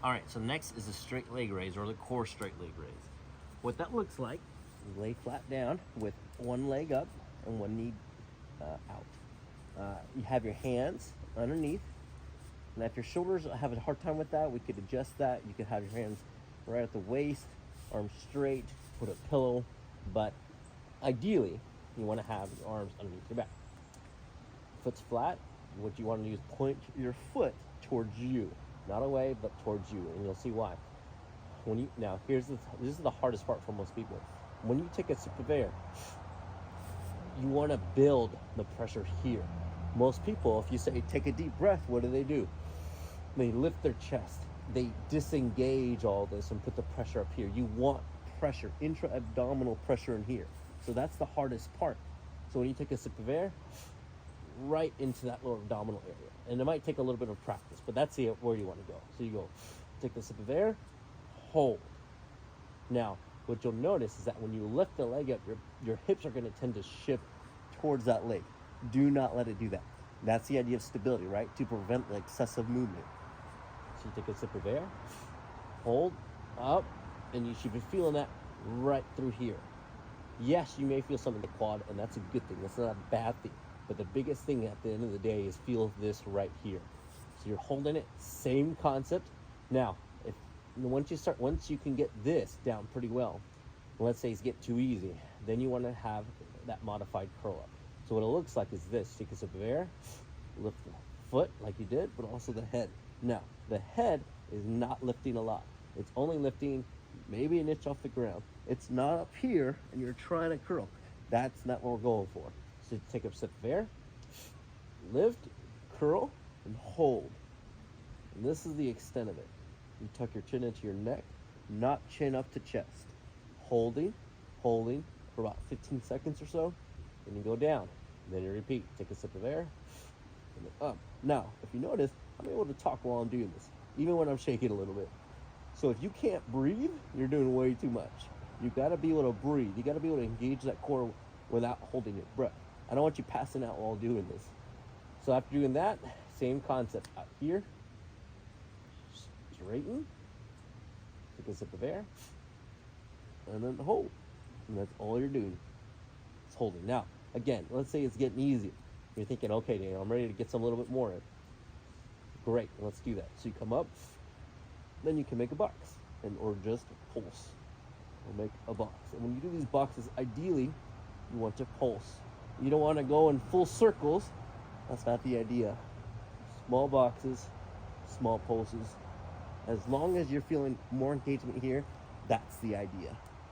All right, so next is the straight leg raise or the core straight leg raise. What that looks like, you lay flat down with one leg up and one knee out. You have your hands underneath. Now, if your shoulders have a hard time with that, we could adjust that. You could have your hands right at the waist, arms straight, put a pillow. But ideally, you want to have your arms underneath your back. Foot's flat. What you want to do is point your foot towards you, not away, but towards you, and you'll see why. Now, this is the hardest part for most people. When you take a sip of air, you want to build the pressure here. Most people, if you say take a deep breath, what do? They lift their chest. They disengage all this and put the pressure up here. You want pressure, intra-abdominal pressure in here. So that's the hardest part. So when you take a sip of air, right into that lower abdominal area. And it might take a little bit of practice, but that's where you want to go. So you go, take a sip of air, hold. Now, what you'll notice is that when you lift the leg up, your hips are going to tend to shift towards that leg. Do not let it do that. That's the idea of stability, right? To prevent the excessive movement. So you take a sip of air, hold, up, and you should be feeling that right through here. Yes, you may feel some in the quad, and that's a good thing. That's not a bad thing. But the biggest thing at the end of the day is feel this right here. So you're holding it, same concept. Now, once you can get this down pretty well, let's say it's get too easy, then you want to have that modified curl up. So what it looks like is this. Take a sip of air, lift the foot like you did, but also the head. Now, the head is not lifting a lot. It's only lifting maybe an inch off the ground. It's not up here, and you're trying to curl. That's not what we're going for. So take a sip of air, lift, curl, and hold. And this is the extent of it. You tuck your chin into your neck, not chin up to chest. Holding for about 15 seconds or so, then you go down. And then you repeat. Take a sip of air, and then up. Now, if you notice, I'm able to talk while I'm doing this, even when I'm shaking a little bit. So if you can't breathe, you're doing way too much. You got to be able to breathe. You got to be able to engage that core without holding your breath. I don't want you passing out while doing this. So after doing that, same concept. Out here, straighten, take a sip of air, and then hold. And that's all you're doing. It's holding. Now, again, let's say it's getting easier. You're thinking, okay, Daniel, I'm ready to get some a little bit more in. Great, let's do that. So you come up, then you can make a box, or just pulse, or make a box. And when you do these boxes, ideally, you want to pulse. You don't want to go in full circles. That's not the idea. Small boxes, small pulses. As long as you're feeling more engagement here, that's the idea.